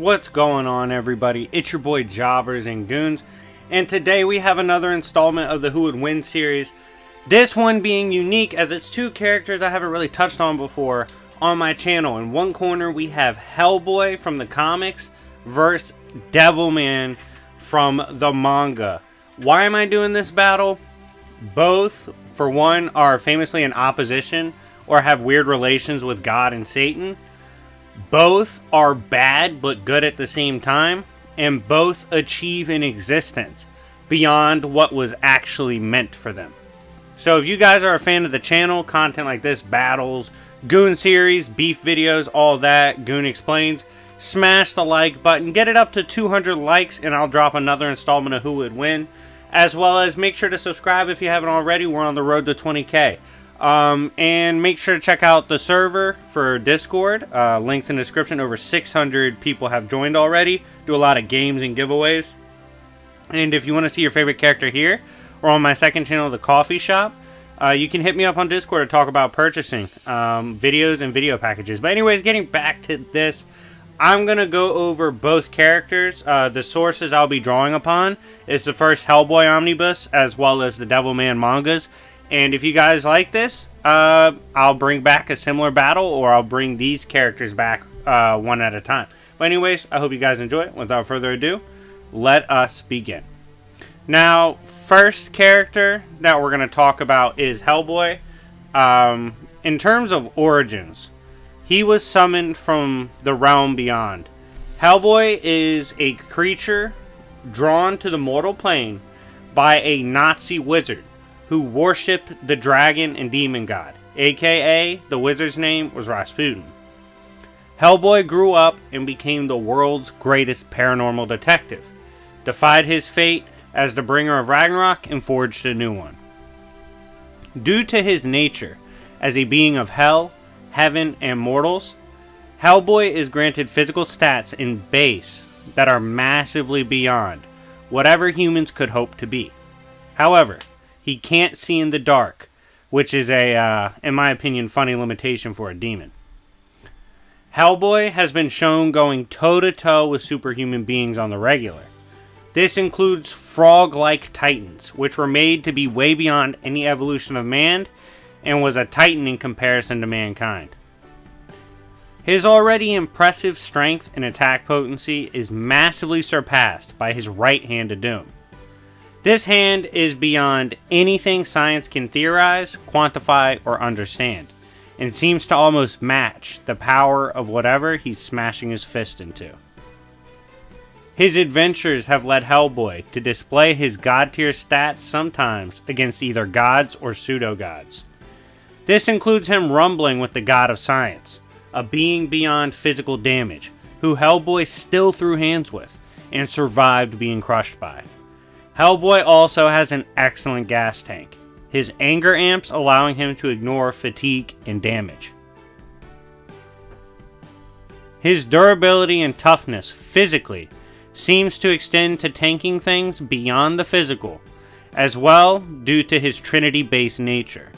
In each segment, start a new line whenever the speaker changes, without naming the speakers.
What's going on, everybody? It's your boy Jobbers and Goons, and today we have another installment of the Who Would Win series. This one being unique as it's two characters I haven't really touched on before on my channel. In one corner we have Hellboy from the comics versus Devilman from the manga. Why am I doing this battle? Both, for one, are famously in opposition or have weird relations with God and Satan. Both are bad but good at the same time, and both achieve an existence beyond what was actually meant for them. So if you guys are a fan of the channel, content like this, battles, Goon series, beef videos, all that, Goon Explains, smash the like button, get it up to 200 likes, and I'll drop another installment of Who Would Win. As well as make sure to subscribe if you haven't already. We're on the road to 20k. And make sure to check out the server for Discord. Links in the description. Over 600 people have joined already. Do a lot of games and giveaways. And if you want to see your favorite character here, or on my second channel, The Coffee Shop, you can hit me up on Discord to talk about purchasing videos and video packages. But anyways, getting back to this, I'm going to go over both characters. The sources I'll be drawing upon is the first Hellboy omnibus, as well as the Devilman mangas. And if you guys like this, I'll bring back a similar battle, or I'll bring these characters back one at a time. But anyways, I hope you guys enjoy it. Without further ado, let us begin. Now, first character that we're going to talk about is Hellboy. In terms of origins, he was summoned from the realm beyond. Hellboy is a creature drawn to the mortal plane by a Nazi wizard who worshipped the dragon and demon god, aka the wizard's name was Rasputin. Hellboy grew up and became the world's greatest paranormal detective, defied his fate as the bringer of Ragnarok, and forged a new one. Due to his nature as a being of hell, heaven, and mortals, Hellboy is granted physical stats in base that are massively beyond whatever humans could hope to be. However, he can't see in the dark, which is a, in my opinion, funny limitation for a demon. Hellboy has been shown going toe-to-toe with superhuman beings on the regular. This includes frog-like titans, which were made to be way beyond any evolution of man, and was a titan in comparison to mankind. His already impressive strength and attack potency is massively surpassed by his right hand of doom. This hand is beyond anything science can theorize, quantify, or understand, and seems to almost match the power of whatever he's smashing his fist into. His adventures have led Hellboy to display his god-tier stats sometimes against either gods or pseudo-gods. This includes him rumbling with the god of science, a being beyond physical damage, who Hellboy still threw hands with and survived being crushed by. Hellboy also has an excellent gas tank, his anger amps allowing him to ignore fatigue and damage. His durability and toughness physically seems to extend to tanking things beyond the physical, as well due to his Trinity-based nature.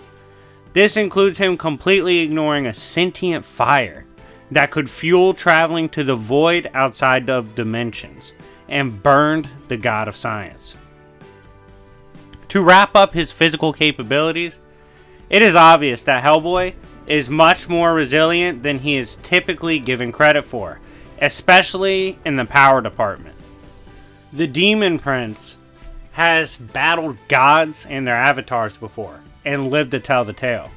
This includes him completely ignoring a sentient fire that could fuel traveling to the void outside of dimensions and burned the god of science. To wrap up his physical capabilities, it is obvious that Hellboy is much more resilient than he is typically given credit for, especially in the power department. The Demon Prince has battled gods and their avatars before, and lived to tell the tale.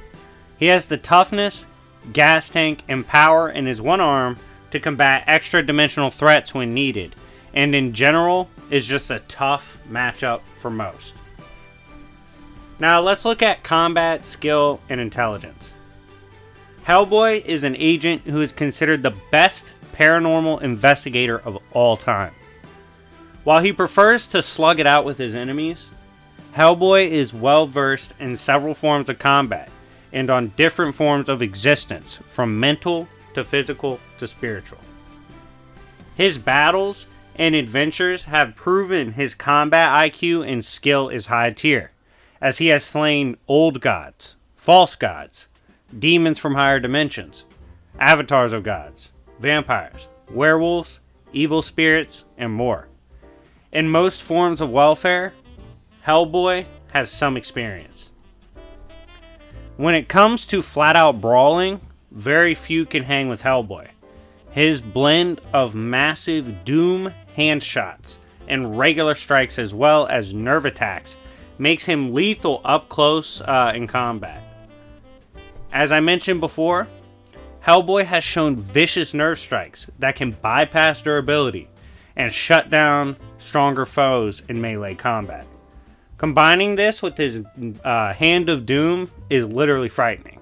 He has the toughness, gas tank, and power in his one arm to combat extra-dimensional threats when needed, and in general is just a tough matchup for most. Now let's look at combat, skill, and intelligence. Hellboy is an agent who is considered the best paranormal investigator of all time. While he prefers to slug it out with his enemies, Hellboy is well versed in several forms of combat and on different forms of existence, from mental to physical to spiritual. His battles and adventures have proven his combat IQ and skill is high tier, as he has slain old gods, false gods, demons from higher dimensions, avatars of gods, vampires, werewolves, evil spirits, and more. In most forms of welfare, Hellboy has some experience. When it comes to flat-out brawling, very few can hang with Hellboy. His blend of massive doom hand shots and regular strikes as well as nerve attacks makes him lethal up close in combat. As I mentioned before, Hellboy has shown vicious nerve strikes that can bypass durability and shut down stronger foes in melee combat. Combining this with his Hand of Doom is literally frightening.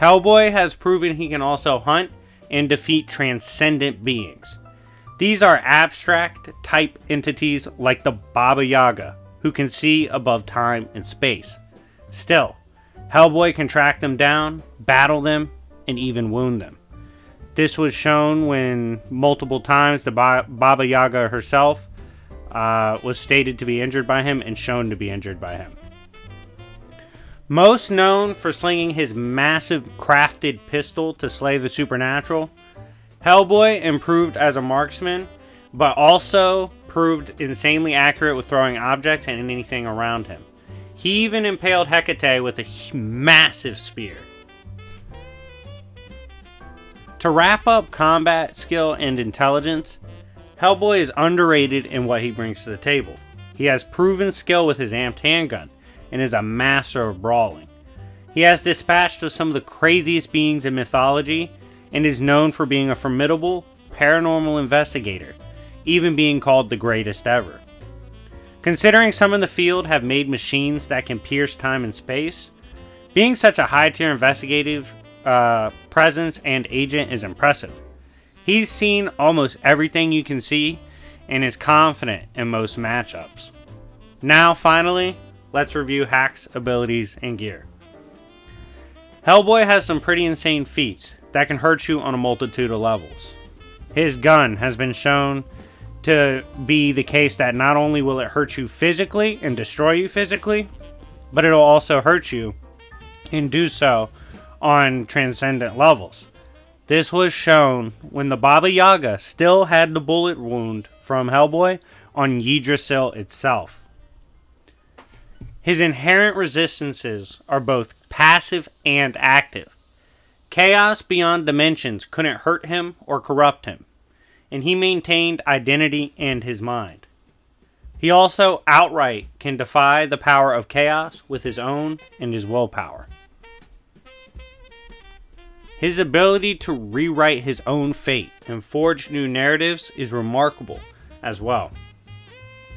Hellboy has proven he can also hunt and defeat transcendent beings. These are abstract type entities like the Baba Yaga, who can see above time and space. Still, Hellboy can track them down, battle them, and even wound them. This was shown when multiple times the Baba Yaga herself was stated to be injured by him and shown to be injured by him. Most known for slinging his massive crafted pistol to slay the supernatural, Hellboy improved as a marksman, but also proved insanely accurate with throwing objects and anything around him. He even impaled Hecate with a massive spear. To wrap up combat skill and intelligence, Hellboy is underrated in what he brings to the table. He has proven skill with his amped handgun and is a master of brawling. He has dispatched with some of the craziest beings in mythology and is known for being a formidable paranormal investigator, even being called the greatest ever. Considering some in the field have made machines that can pierce time and space, being such a high-tier investigative presence and agent is impressive. He's seen almost everything you can see and is confident in most matchups. Now, finally, let's review Hack's abilities and gear. Hellboy has some pretty insane feats that can hurt you on a multitude of levels. His gun has been shown to be the case that not only will it hurt you physically and destroy you physically, but it'll also hurt you and do so on transcendent levels. This was shown when the Baba Yaga still had the bullet wound from Hellboy on Yggdrasil itself. His inherent resistances are both passive and active. Chaos beyond dimensions couldn't hurt him or corrupt him, and he maintained identity and his mind. He also outright can defy the power of chaos with his own and his willpower. His ability to rewrite his own fate and forge new narratives is remarkable as well.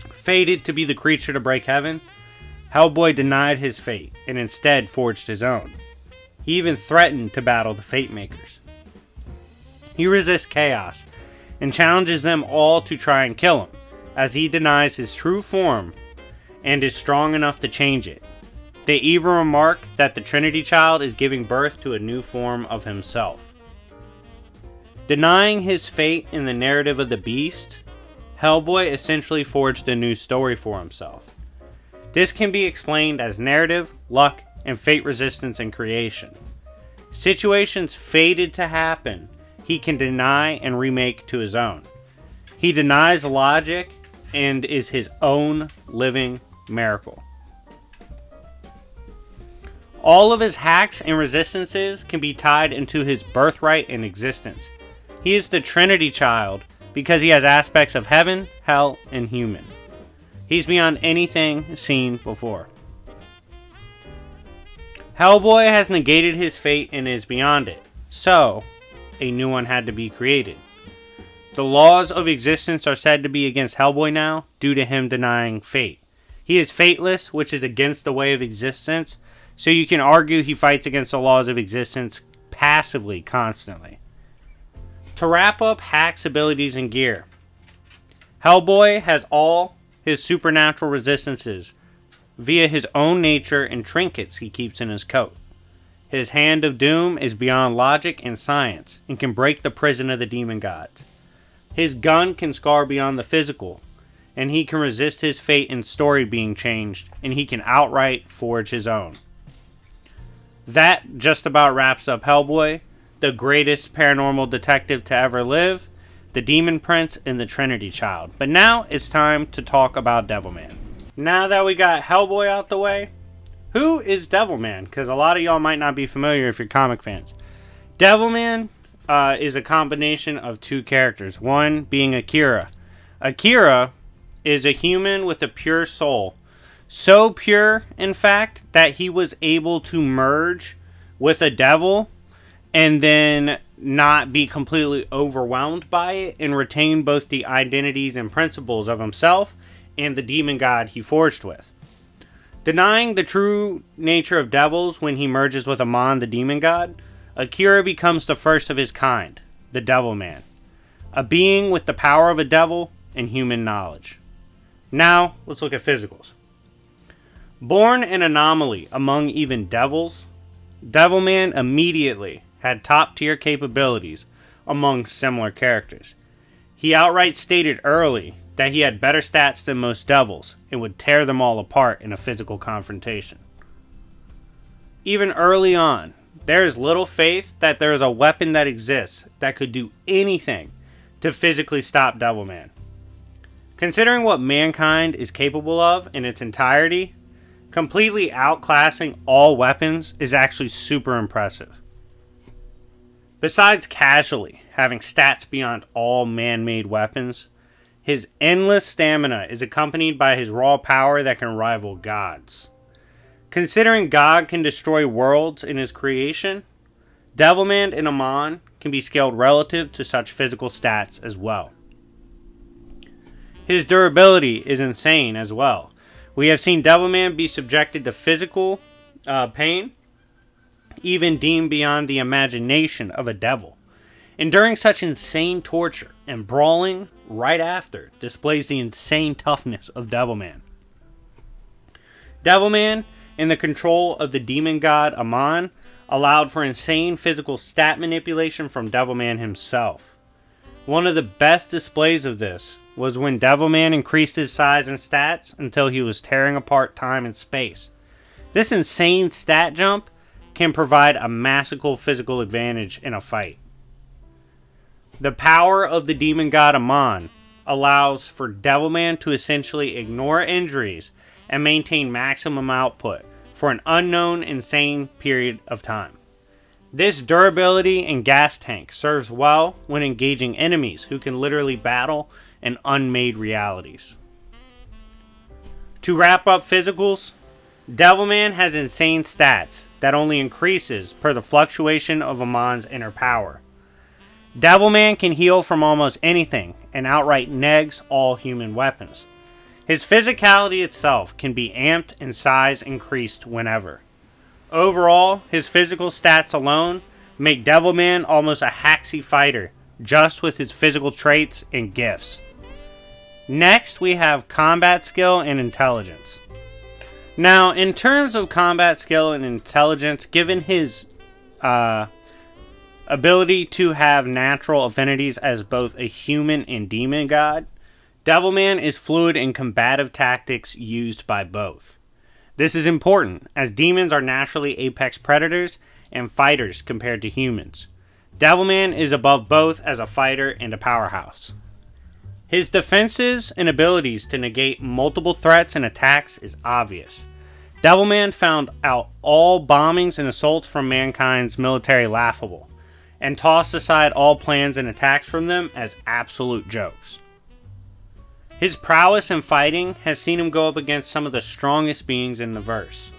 Fated to be the creature to break heaven, Hellboy denied his fate and instead forged his own. He even threatened to battle the Fate Makers. He resists chaos and challenges them all to try and kill him, as he denies his true form and is strong enough to change it. They even remark that the Trinity Child is giving birth to a new form of himself. Denying his fate in the narrative of the Beast, Hellboy essentially forged a new story for himself. This can be explained as narrative, luck, and fate resistance in creation. Situations fated to happen, he can deny and remake to his own. He denies logic and is his own living miracle. All of his hacks and resistances can be tied into his birthright and existence. He is the Trinity Child because he has aspects of heaven, hell, and human. He's beyond anything seen before. Hellboy has negated his fate and is beyond it, so a new one had to be created. The laws of existence are said to be against Hellboy now due to him denying fate. He is fateless, which is against the way of existence, so you can argue he fights against the laws of existence passively, constantly. To wrap up Hack's abilities and gear, Hellboy has all his supernatural resistances via his own nature and trinkets he keeps in his coat. His Hand of Doom is beyond logic and science and can break the prison of the demon gods. His gun can scar beyond the physical, and he can resist his fate and story being changed, and he can outright forge his own. That just about wraps up Hellboy. the greatest paranormal detective to ever live, the Demon Prince, and the Trinity Child. But now it's time to talk about Devilman. Now that we got Hellboy out the way, who is Devilman? Because a lot of y'all might not be familiar if you're comic fans. Devilman is a combination of two characters, one being Akira. Akira is a human with a pure soul. So pure, in fact, that he was able to merge with a devil and then not be completely overwhelmed by it and retain both the identities and principles of himself and the demon god he forged with. Denying the true nature of devils when he merges with Amon, the demon god, Akira becomes the first of his kind, the Devilman, a being with the power of a devil and human knowledge. Now, let's look at physicals. Born an anomaly among even devils, Devilman immediately had top-tier capabilities among similar characters. He outright stated early that he had better stats than most devils and would tear them all apart in a physical confrontation. Even early on, there is little faith that there is a weapon that exists that could do anything to physically stop Devilman. Considering what mankind is capable of in its entirety, completely outclassing all weapons is actually super impressive. Besides casually having stats beyond all man-made weapons, his endless stamina is accompanied by his raw power that can rival gods. Considering God can destroy worlds in his creation, Devilman and Amon can be scaled relative to such physical stats as well. His durability is insane as well. We have seen Devilman be subjected to physical pain, even deemed beyond the imagination of a devil. Enduring such insane torture and brawling right after displays the insane toughness of Devilman. Devilman, in the control of the demon god Amon, allowed for insane physical stat manipulation from Devilman himself. One of the best displays of this was when Devilman increased his size and stats until he was tearing apart time and space. This insane stat jump can provide a massive physical advantage in a fight. The power of the demon god Amon allows for Devilman to essentially ignore injuries and maintain maximum output for an unknown insane period of time. This durability and gas tank serves well when engaging enemies who can literally battle in unmade realities. To wrap up physicals, Devilman has insane stats that only increases per the fluctuation of Amon's inner power. Devilman can heal from almost anything and outright negs all human weapons. His physicality itself can be amped and size increased whenever. Overall, his physical stats alone make Devilman almost a haxy fighter just with his physical traits and gifts. Next, we have combat skill and intelligence. Now, in terms of combat skill and intelligence, given his ability to have natural affinities as both a human and demon god, Devilman is fluid in combative tactics used by both. This is important, as demons are naturally apex predators and fighters compared to humans. Devilman is above both as a fighter and a powerhouse. His defenses and abilities to negate multiple threats and attacks is obvious. Devilman found out all bombings and assaults from mankind's military laughable, and tossed aside all plans and attacks from them as absolute jokes. His prowess in fighting has seen him go up against some of the strongest beings in the verse.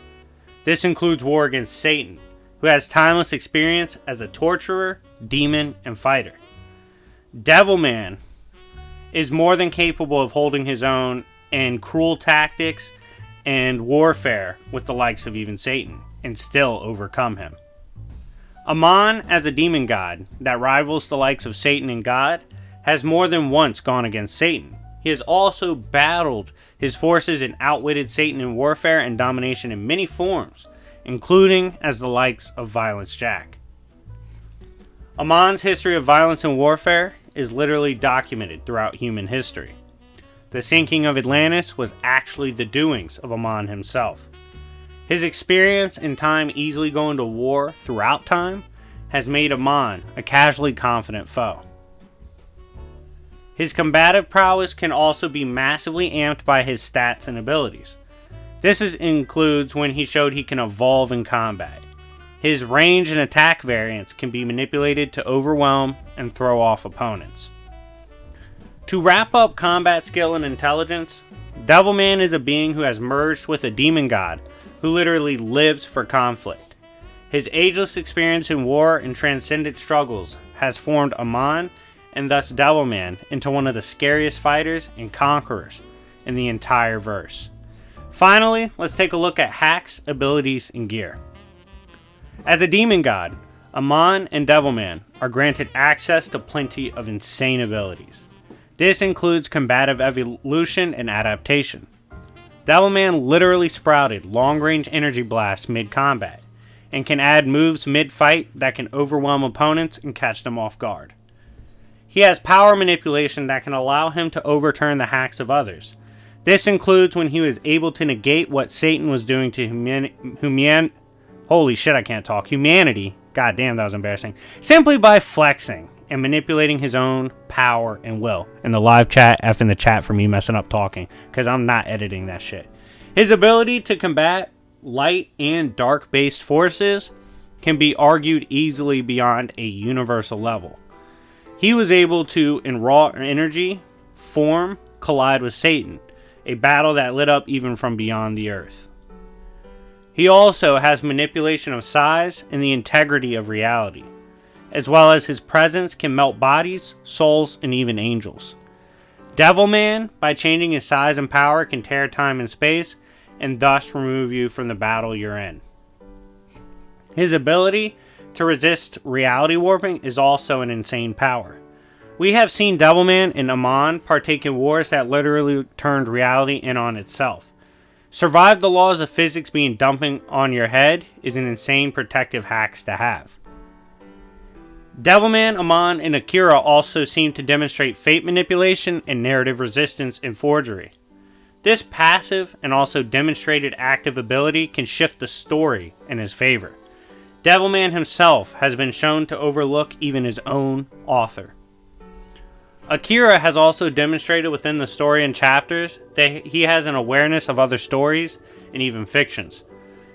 This includes war against Satan, who has timeless experience as a torturer, demon, and fighter. Devilman is more than capable of holding his own in cruel tactics and warfare with the likes of even Satan, and still overcome him. Amon, as a demon god that rivals the likes of Satan and God, has more than once gone against Satan. He has also battled his forces and outwitted Satan in warfare and domination in many forms, including as the likes of Violence Jack. Amon's history of violence and warfare is literally documented throughout human history. The sinking of Atlantis was actually the doings of Amon himself. His experience in time easily going to war throughout time has made Amon a casually confident foe. His combative prowess can also be massively amped by his stats and abilities. This includes when he showed he can evolve in combat. His range and attack variants can be manipulated to overwhelm and throw off opponents. To wrap up combat skill and intelligence, Devilman is a being who has merged with a demon god who literally lives for conflict. His ageless experience in war and transcendent struggles has formed Amon, and thus Devilman, into one of the scariest fighters and conquerors in the entire verse. Finally, let's take a look at hacks, abilities, and gear. As a demon god, Amon and Devilman are granted access to plenty of insane abilities. This includes combative evolution and adaptation. Devilman literally sprouted long-range energy blasts mid-combat, and can add moves mid-fight that can overwhelm opponents and catch them off guard. He has power manipulation that can allow him to overturn the hacks of others. This includes when he was able to negate what Satan was doing to humanity. God damn, that was embarrassing. Simply by flexing and manipulating his own power and will. In the live chat, F in the chat for me messing up talking, because I'm not editing that shit. His ability to combat light and dark based forces can be argued easily beyond a universal level. He was able to, in raw energy form, collide with Satan, a battle that lit up even from beyond the earth. He also has manipulation of size and the integrity of reality, as well as his presence can melt bodies, souls, and even angels. Devilman, by changing his size and power, can tear time and space, and thus remove you from the battle you're in. His ability to resist reality warping is also an insane power. We have seen Devilman and Amon partake in wars that literally turned reality in on itself. Survive the laws of physics being dumping on your head is an insane protective hacks to have. Devilman, Amon, and Akira also seem to demonstrate fate manipulation and narrative resistance in forgery. This passive and also demonstrated active ability can shift the story in his favor. Devilman himself has been shown to overlook even his own author. Akira has also demonstrated within the story and chapters that he has an awareness of other stories and even fictions.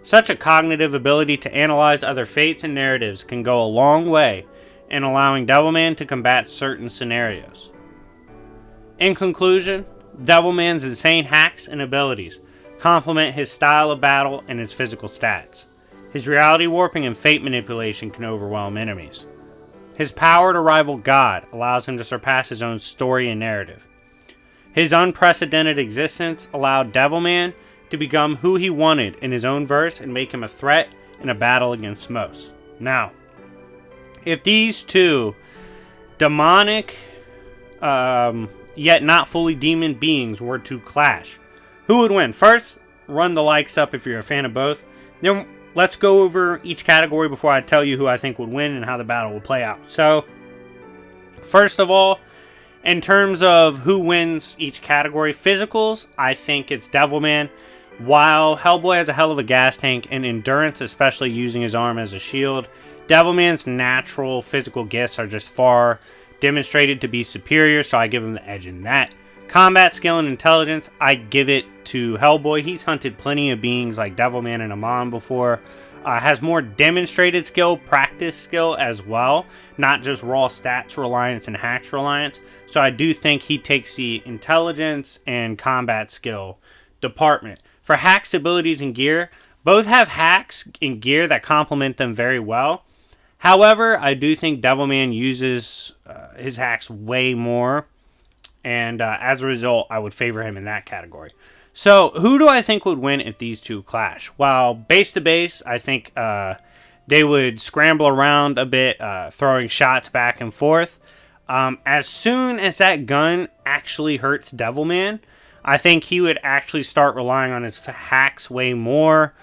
Such a cognitive ability to analyze other fates and narratives can go a long way in allowing Devilman to combat certain scenarios. In conclusion, Devilman's insane hacks and abilities complement his style of battle and his physical stats. His reality warping and fate manipulation can overwhelm enemies. His power to rival God allows him to surpass his own story and narrative. His unprecedented existence allowed Devilman to become who he wanted in his own verse and make him a threat in a battle against most. Now, if these two demonic, yet not fully demon beings were to clash, who would win? First, run the likes up if you're a fan of both. Then let's go over each category before I tell you who I think would win and how the battle will play out. So, first of all, in terms of who wins each category, physicals, I think it's Devilman. While Hellboy has a hell of a gas tank and endurance, especially using his arm as a shield, Devilman's natural physical gifts are just far demonstrated to be superior, so I give him the edge in that. Combat skill and intelligence, I give it to Hellboy. He's hunted plenty of beings like Devilman and Amon before. Has more demonstrated skill, practice skill as well. Not just raw stats reliance and hacks reliance. So I do think he takes the intelligence and combat skill department. For hacks, abilities, and gear, both have hacks and gear that complement them very well. However, I do think Devilman uses his hacks way more. And as a result, I would favor him in that category. So, who do I think would win if these two clash? Well, base to base, I think they would scramble around a bit, throwing shots back and forth. As soon as that gun actually hurts Devilman, I think he would actually start relying on his hacks way more.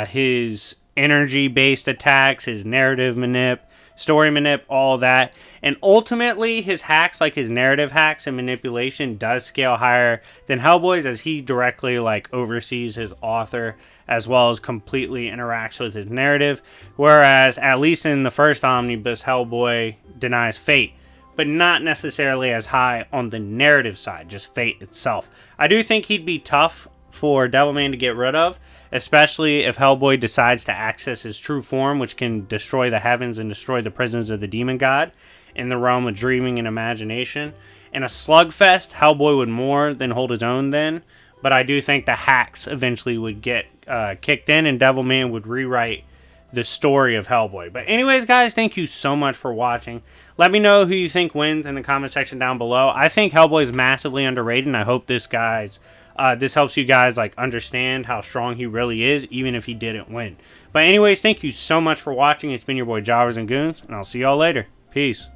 His energy-based attacks, his narrative manip, story manip, all that. And ultimately, his hacks, like his narrative hacks and manipulation, does scale higher than Hellboy's, as he directly oversees his author as well as completely interacts with his narrative. Whereas, at least in the first omnibus, Hellboy denies fate, but not necessarily as high on the narrative side, just fate itself. I do think he'd be tough for Devilman to get rid of, especially if Hellboy decides to access his true form, which can destroy the heavens and destroy the prisons of the demon god in the realm of dreaming and imagination. In a slugfest, Hellboy would more than hold his own then, but I do think the hacks eventually would get kicked in, and Devilman would rewrite the story of Hellboy. But anyways, guys, thank you so much for watching. Let me know who you think wins in the comment section down below. I think Hellboy is massively underrated, and I hope this helps you guys understand how strong he really is, even if he didn't win. But anyways, thank you so much for watching. It's been your boy Jobbers and Goons, and I'll see y'all later. Peace.